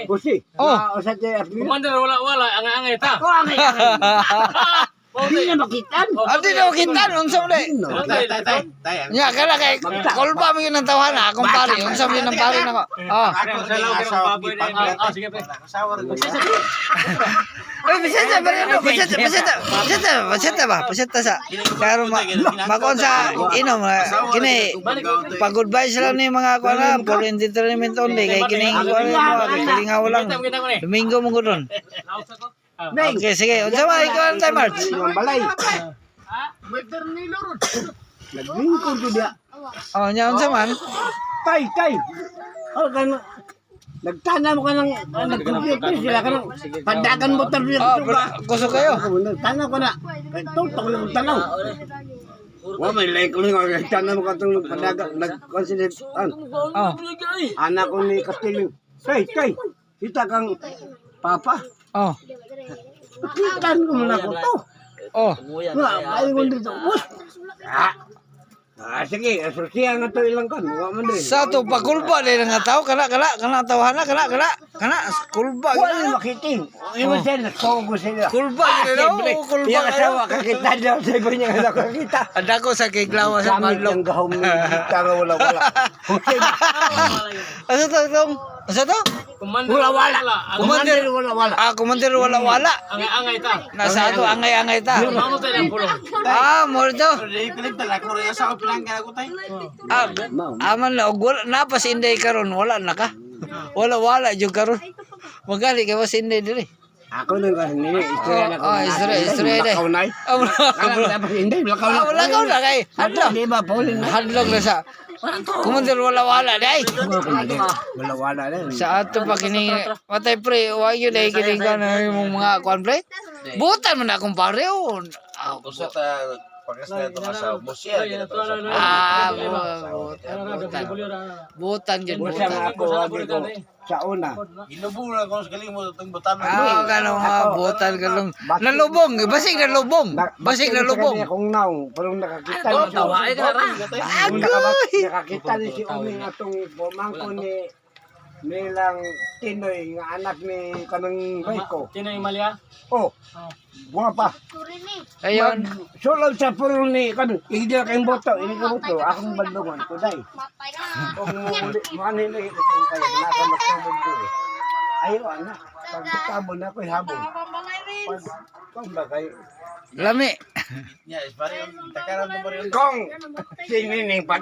Busi. Oh. Sa tayo. Commander, wala. Angay-angay ta. Oh, angay. Hindi na makitan. Adi na kita unsa mo dai. Nya kala kay kolba mo yun ang tawana akong pari. Unsa mo yun ang pari nako. Oh. Sige, pre. Oy, bisita ba rin? Bisita ba? Bisita sa. Karo makon sa inom kini pag-goodbye sila ni mga kuana for entertainment only kay kini kuana mo kay nga lang. Domingo mo gudon. Okay, sige. Unsa man ikaw ang time March? Ang balay. Naglingkod ko dia. Oh, nya unsa man? Tay. Oh, kan nagtanam ka ng nagkumpleto sila ka ng pandagan mo tabi Oh, kusog kayo. Nagtanam ko na. Tutok lang tanaw. Wa may like lang nagtanam ka tong pandagan nag-consider Oh. anak ko ni Castillo. Tay. Kita kang papa. Oh. Kitan ko na ko to. Oh. Ay mo dito. Sige, asosiya nga to ilang kan. Wa man din. Sa to pagkulba din nga tao kana tawhana kana kulba. Wala makiting. Imo siya na ko sila. Kulba gid daw, kulba. Iya kasawa ka kita daw sa gunya nga ko kita. Ada ko sa kiglawa sa Samit manlok. ang gahom ni kita nga wala. Asa to tong? Asa to? Commander, Wala. Commander wala. Commander wala. Angay-angay ta. Nasa ato angay ta. Mamo tayo ng pulong. Mo to. Aman na og wala na pa si Inday karon wala na ka. Wala jud karon. Magali kay was Inday diri. Ako nang kasi nini istorya na ko. Oh, istorya day. Lakaw nay. Kala dapat hindi lakaw na. Wala ka na kay. Hadlok. Di ba Paulin? Hadlok na sa. Commander wala day. Wala na. Sa ato pa kini matay pre wa gyud ay kini kana imong mga kuan pre. Butan man akong pare on. Butan jud Busa butan. nga ako wagi ko sa una. Kanong mga butan kalong nalubong, basig nalubong. Basig nalubong. Akong naong pero nakakita Oh, ni tawa ay ka ra. nakakita ni si Uming atong pamangko ni nilang Tinoy nga anak ni kanang Rico. Tinoy Malia. Oh, guwapa. Ayon. Sulod sa pulo ni kan hindi kayong boto, ini ka boto, akong bandungan ko dai. Kung muli mani ni kung kay naka magtumod ko. Ayo ana, pagkabon na ko'y habon. Kung bagay Lami. kong sinining pag